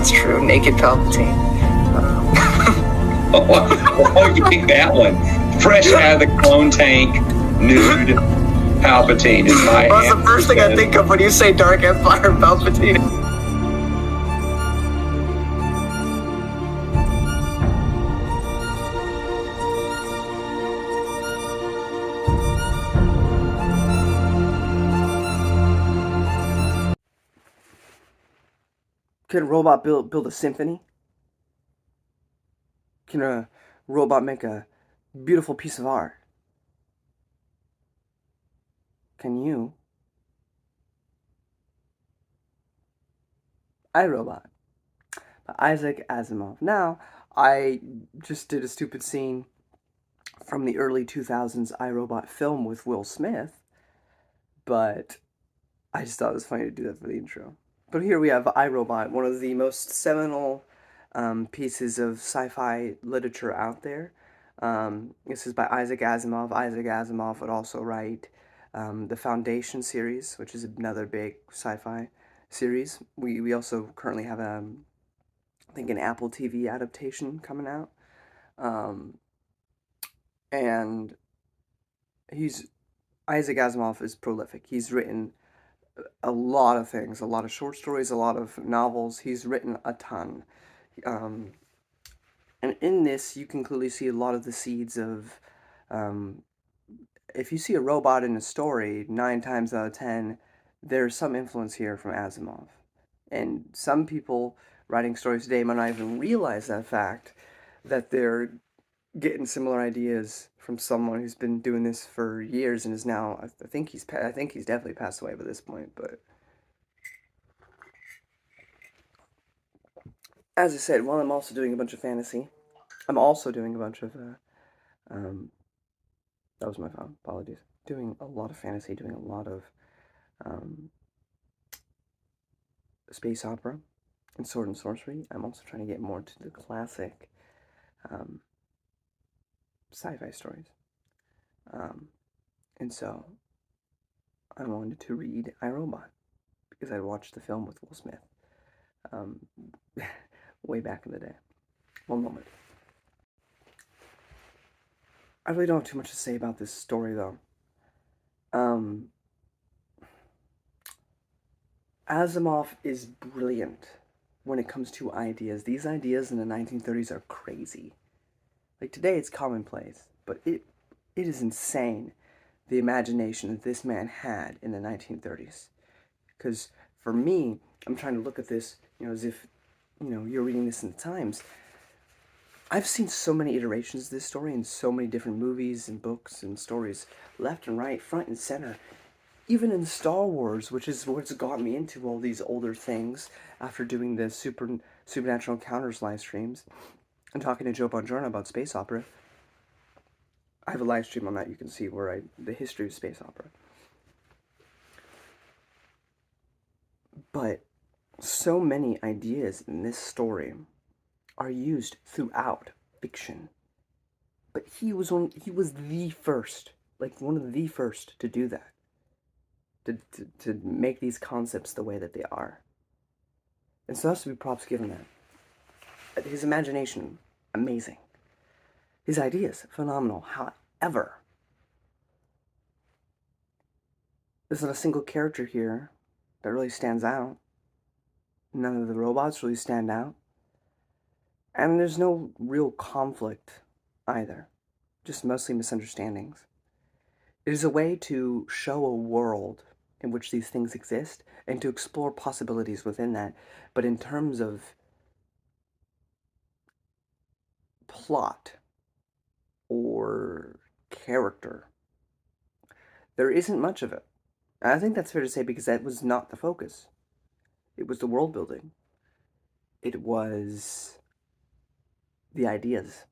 that's true. Naked Palpatine. Oh, you pick that one. Fresh out of the clone tank, nude Palpatine is my Well, that's the first thing I think of when you say Dark Empire Palpatine. Can a robot build a symphony? Can a robot make a beautiful piece of art? Can you? iRobot by Isaac Asimov. Now, I just did a stupid scene from the early 2000s iRobot film with Will Smith, but I just thought it was funny to do that for the intro. But here we have iRobot, one of the most seminal pieces of sci-fi literature out there. This is by Isaac Asimov. Isaac Asimov would also write the Foundation series, which is another big sci-fi series. We also currently have I think an Apple TV adaptation coming out. And Isaac Asimov is prolific. He's written a lot of things, a lot of short stories, a lot of novels. He's written a ton. And in this, you can clearly see a lot of the seeds of, if you see a robot in a story, 9 times out of 10, there's some influence here from Asimov. And some people writing stories today might not even realize that fact, that they're getting similar ideas from someone who's been doing this for years and is now, I think he's definitely passed away by this point, but as I said, while I'm also doing a bunch of fantasy, I'm also doing a bunch of, that was my phone, apologies, doing a lot of fantasy, doing a lot of, space opera and sword and sorcery. I'm also trying to get more to the classic, sci-fi stories. And so I wanted to read iRobot because I watched the film with Will Smith way back in the day. One moment. I really don't have too much to say about this story, though. Asimov is brilliant when it comes to ideas. These ideas in the 1930s are crazy. Like, today it's commonplace, but it is insane, the imagination that this man had in the 1930s. Because for me, I'm trying to look at this, as if, you're reading this in the Times. I've seen so many iterations of this story in so many different movies and books and stories, left and right, front and center. Even in Star Wars, which is what's got me into all these older things after doing the Supernatural Encounters live streams and talking to Joe Bongiorno about space opera. I have a live stream on that you can see where the history of space opera. But so many ideas in this story are used throughout fiction. But he was the first, like one of the first to do that. To make these concepts the way that they are. And so that's to be props given that. His imagination, amazing. His ideas, phenomenal. However, there's not a single character here that really stands out. None of the robots really stand out. And there's no real conflict either. Just mostly misunderstandings. It is a way to show a world in which these things exist and to explore possibilities within that. But in terms of plot or character, there isn't much of it. And I think that's fair to say because that was not the focus. It was the world building. It was the ideas.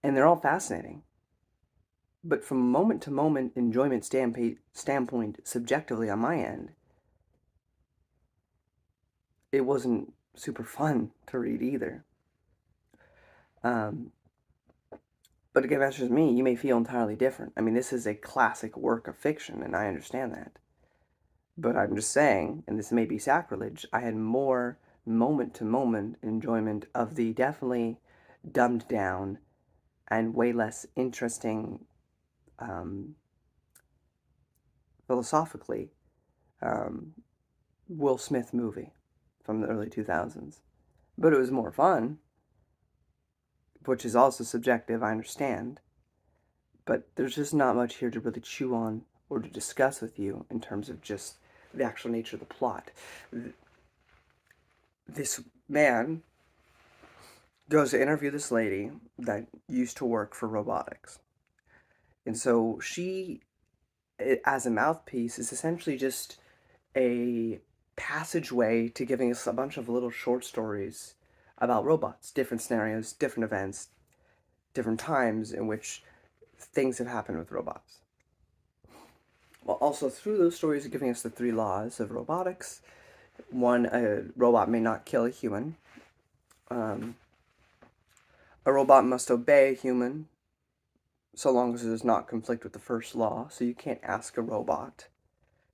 And they're all fascinating. But from moment to moment enjoyment standpoint, subjectively on my end, it wasn't super fun to read either. But again, that's just me. You may feel entirely different. I mean, this is a classic work of fiction, and I understand that. But I'm just saying, and this may be sacrilege, I had more moment-to-moment enjoyment of the definitely dumbed down and way less interesting, philosophically, um, Will Smith movie from the early 2000s. But it was more fun, which is also subjective, I understand. But there's just not much here to really chew on or to discuss with you in terms of just the actual nature of the plot. This man goes to interview this lady that used to work for robotics. And so she, as a mouthpiece, is essentially just a passageway to giving us a bunch of little short stories about robots, different scenarios, different events, different times in which things have happened with robots. Well, also through those stories, giving us the 3 laws of robotics. One, a robot may not kill a human. A robot must obey a human so long as it does not conflict with the first law. So you can't ask a robot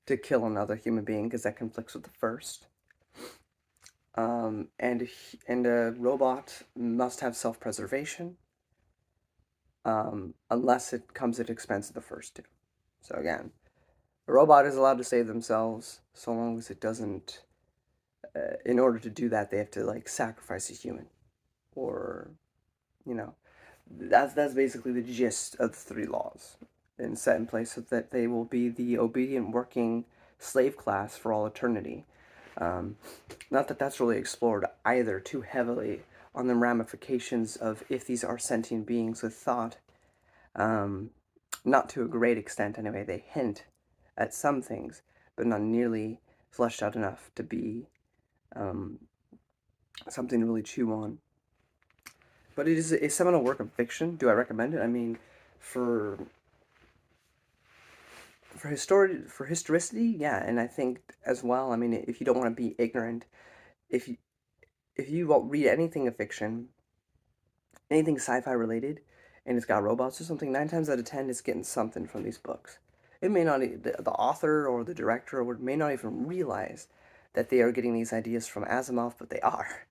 to kill another human being because that conflicts with the first. And a robot must have self-preservation, unless it comes at expense of the first 2. So again, a robot is allowed to save themselves so long as it doesn't. In order to do that, they have to like sacrifice a human, or that's basically the gist of the 3 laws, and set in place so that they will be the obedient working slave class for all eternity. Not that that's really explored either too heavily on the ramifications of if these are sentient beings with thought. Not to a great extent anyway. They hint at some things, but not nearly fleshed out enough to be something to really chew on. But it is a seminal work of fiction. Do I recommend it? I mean, for historicity, yeah, and I think as well. I mean, if you don't want to be ignorant, if you won't read anything of fiction, anything sci-fi related, and it's got robots or something, 9 times out of 10, it's getting something from these books. It may not, the author or the director may not even realize that they are getting these ideas from Asimov, but they are,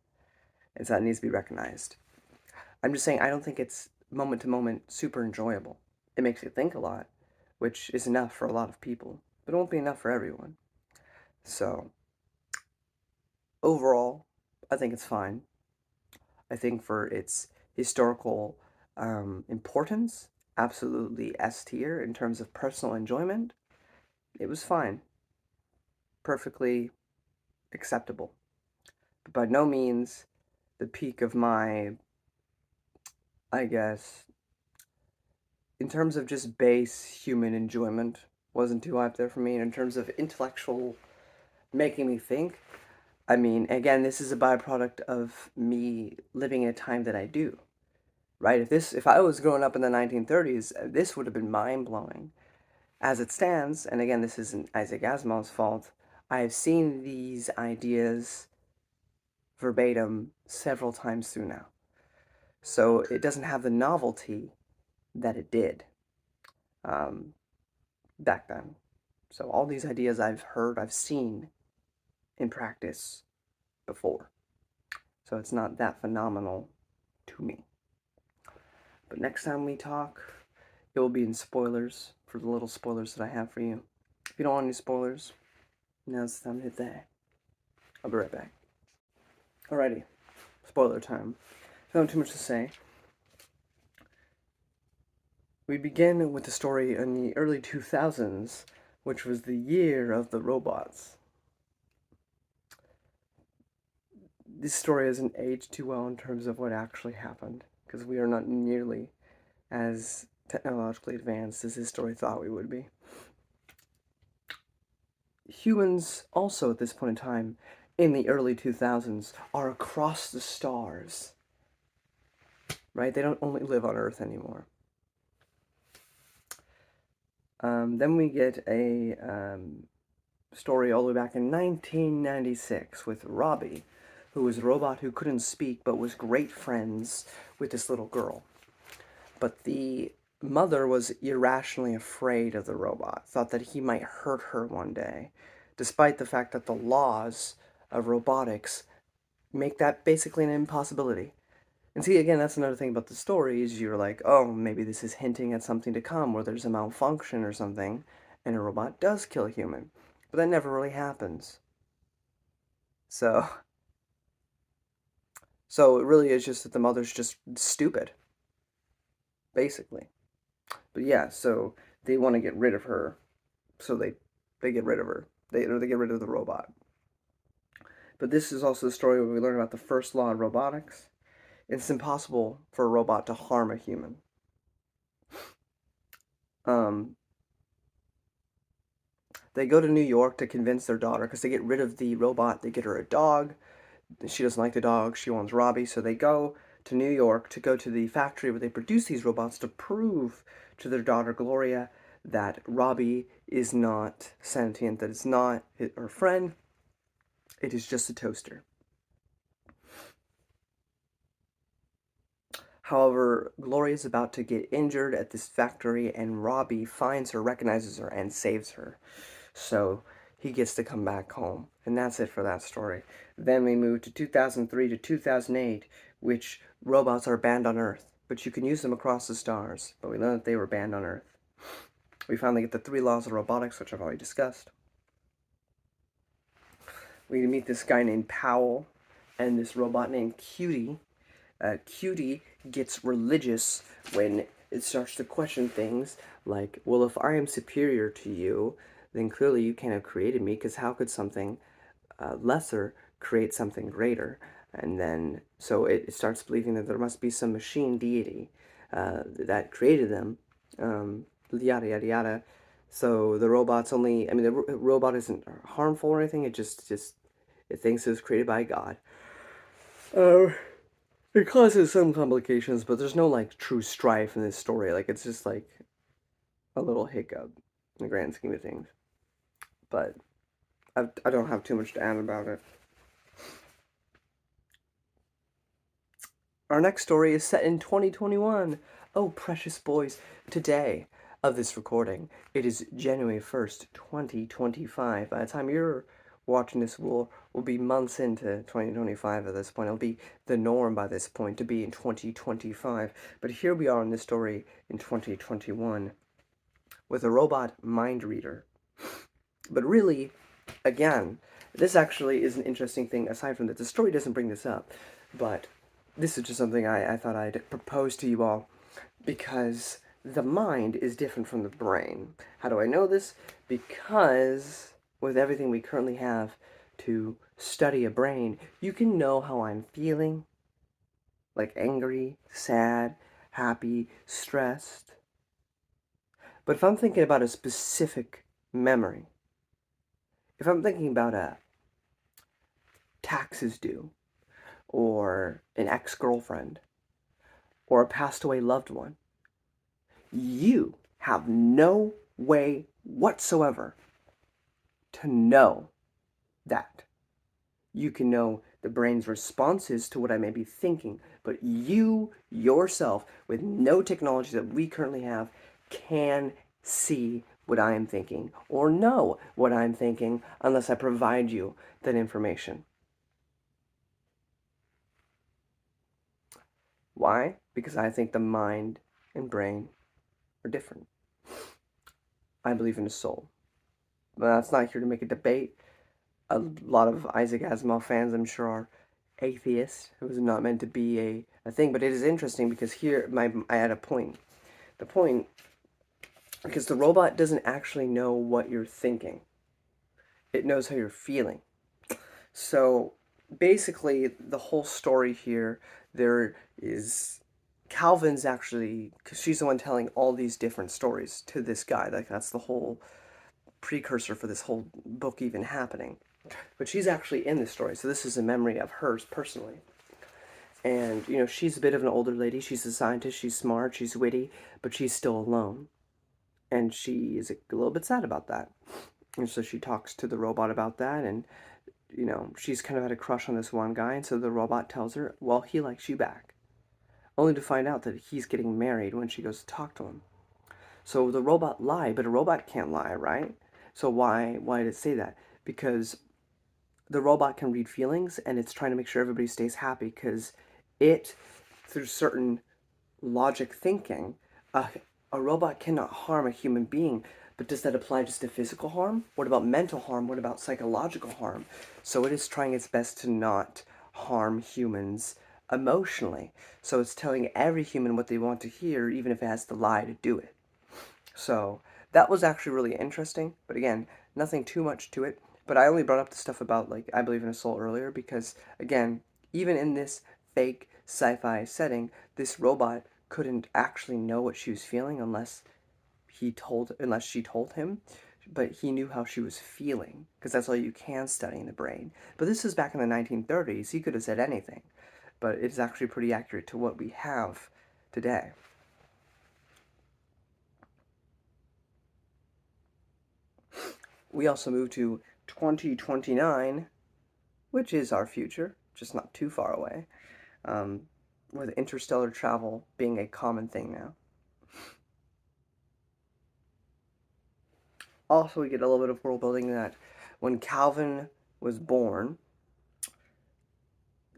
and so that needs to be recognized. I'm just saying, I don't think it's moment to moment super enjoyable. It makes you think a lot, which is enough for a lot of people, but it won't be enough for everyone. So, overall, I think it's fine. I think for its historical importance, absolutely S tier in terms of personal enjoyment. It was fine. Perfectly acceptable. But by no means the peak of my, I guess, in terms of just base human enjoyment, wasn't too up there for me. And in terms of intellectual making me think, I mean, again, this is a byproduct of me living in a time that I do. Right? If I was growing up in the 1930s, this would have been mind-blowing. As it stands, and again, this isn't Isaac Asimov's fault, I have seen these ideas verbatim several times through now. So it doesn't have the novelty that it did back then. So all these ideas I've heard, I've seen in practice before. So it's not that phenomenal to me. But next time we talk, it will be in spoilers, for the little spoilers that I have for you. If you don't want any spoilers, now's the time to hit that. I'll be right back. Alrighty, spoiler time. Don't have too much to say. We begin with the story in the early 2000s, which was the year of the robots. This story isn't aged too well in terms of what actually happened, because we are not nearly as technologically advanced as this story thought we would be. Humans, also at this point in time, in the early 2000s, are across the stars. Right? They don't only live on Earth anymore. Then we get a story all the way back in 1996 with Robbie, who was a robot who couldn't speak but was great friends with this little girl. But the mother was irrationally afraid of the robot, thought that he might hurt her one day, despite the fact that the laws of robotics make that basically an impossibility. And see, again, that's another thing about the story is you're like, oh, maybe this is hinting at something to come where there's a malfunction or something, and a robot does kill a human. But that never really happens. So, so it really is just that the mother's just stupid, basically. But yeah, so they want to get rid of her, so they get rid of her. They get rid of the robot. But this is also the story where we learn about the first law of robotics. It's impossible for a robot to harm a human. Um, they go to New York to convince their daughter because they get rid of the robot. They get her a dog. She doesn't like the dog. She wants Robbie. So they go to New York to go to the factory where they produce these robots to prove to their daughter Gloria that Robbie is not sentient, that it's not her friend. It is just a toaster. However, Gloria is about to get injured at this factory, and Robbie finds her, recognizes her, and saves her. So he gets to come back home. And that's it for that story. Then we move to 2003 to 2008, which robots are banned on Earth, but you can use them across the stars. But we learn that they were banned on Earth. We finally get the 3 laws of robotics, which I've already discussed. We meet this guy named Powell and this robot named Cutie. Cutie gets religious when it starts to question things like, well, if I am superior to you, then clearly you can't have created me, because how could something lesser create something greater? And then, so it starts believing that there must be some machine deity that created them, yada, yada, yada. So the robot's only, I mean, the robot isn't harmful or anything, it just it thinks it was created by God. It causes some complications, but there's no, like, true strife in this story. Like, it's just, like, a little hiccup in the grand scheme of things. But I don't have too much to add about it. Our next story is set in 2021. Oh, precious boys, today of this recording, it is January 1st, 2025. By the time you're watching this, will be months into 2025 at this point. It'll be the norm by this point to be in 2025. But here we are in this story in 2021 with a robot mind reader. But really, again, this actually is an interesting thing aside from that. The story doesn't bring this up, but this is just something I thought I'd propose to you all, because the mind is different from the brain. How do I know this? Because with everything we currently have to study a brain, you can know how I'm feeling, like angry, sad, happy, stressed. But if I'm thinking about a specific memory, if I'm thinking about a taxes due, or an ex-girlfriend, or a passed away loved one, you have no way whatsoever to know that. You can know the brain's responses to what I may be thinking, but you yourself, with no technology that we currently have, can see what I am thinking or know what I'm thinking unless I provide you that information. Why? Because I think the mind and brain are different. I believe in a soul. But that's not here to make a debate. A lot of Isaac Asimov fans, I'm sure, are atheists. It was not meant to be a thing, but it is interesting because here I had a point. The point, because the robot doesn't actually know what you're thinking. It knows how you're feeling. So basically, the whole story here, there is Calvin's actually, because she's the one telling all these different stories to this guy. Like, that's the whole precursor for this whole book even happening. But she's actually in this story, so this is a memory of hers personally. And, you know, she's a bit of an older lady. She's a scientist, she's smart, she's witty, but she's still alone. And she is a little bit sad about that. And so she talks to the robot about that, and, you know, she's kind of had a crush on this one guy, and so the robot tells her, well, he likes you back. Only to find out that he's getting married when she goes to talk to him. So the robot lied, but a robot can't lie, right? So why did it say that? Because the robot can read feelings, and it's trying to make sure everybody stays happy because it, through certain logic thinking, a robot cannot harm a human being. But does that apply just to physical harm? What about mental harm? What about psychological harm? So it is trying its best to not harm humans emotionally. So it's telling every human what they want to hear, even if it has to lie to do it. So that was actually really interesting. But again, nothing too much to it. But I only brought up the stuff about, like, I Believe in a Soul earlier because, again, even in this fake sci-fi setting, this robot couldn't actually know what she was feeling unless she told him, but he knew how she was feeling because that's all you can study in the brain. But this is back in the 1930s. He could have said anything, but it's actually pretty accurate to what we have today. We also move to 2029, which is our future, just not too far away, with interstellar travel being a common thing now. Also, we get a little bit of world building that when Calvin was born,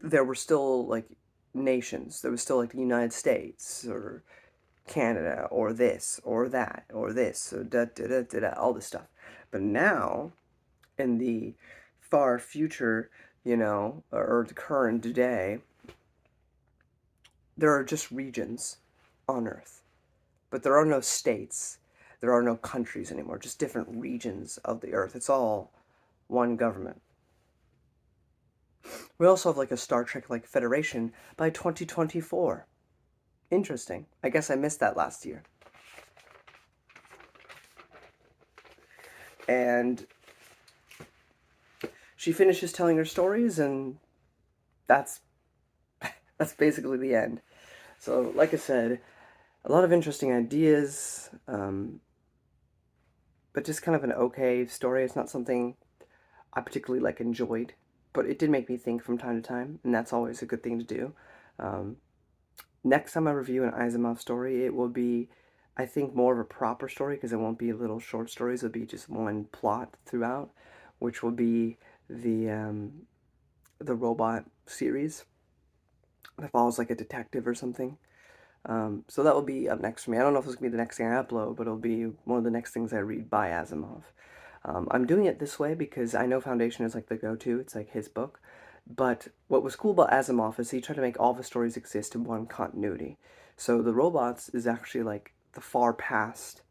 there were still, like, nations. There was still, like, the United States or Canada or this or that or this or all this stuff. But now, in the far future, or the current day, there are just regions on Earth. But there are no states. There are no countries anymore, just different regions of the Earth. It's all one government. We also have, like, a Star Trek, like, Federation by 2024. Interesting. I guess I missed that last year. And she finishes telling her stories, and that's basically the end. So, like I said, a lot of interesting ideas, but just kind of an okay story. It's not something I particularly, like, enjoyed, but it did make me think from time to time, and that's always a good thing to do. Next time I review an Asimov story, it will be, I think, more of a proper story because it won't be little short stories. It'll be just one plot throughout, which will be the robot series that follows, like, a detective or something. So that will be up next for me. I don't know if it's going to be the next thing I upload, but it'll be one of the next things I read by Asimov. I'm doing it this way because I know Foundation is, like, the go-to. It's, like, his book. But what was cool about Asimov is he tried to make all the stories exist in one continuity. So the robots is actually, like, the far past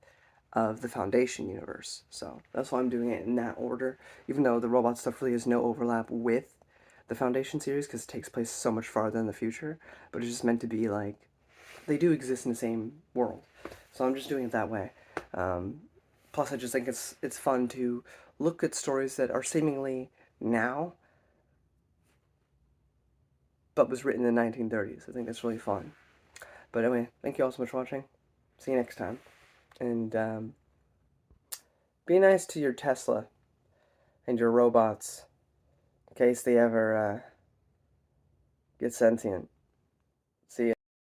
of the Foundation universe. So that's why I'm doing it in that order, even though the robot stuff really has no overlap with the Foundation series because it takes place so much farther in the future. But it's just meant to be, like, they do exist in the same world. So I'm just doing it that way. Plus, I just think it's fun to look at stories that are seemingly now, but was written in the 1930s. I think that's really fun. But anyway, thank you all so much for watching. See you next time. And be nice to your Tesla and your robots in case they ever get sentient.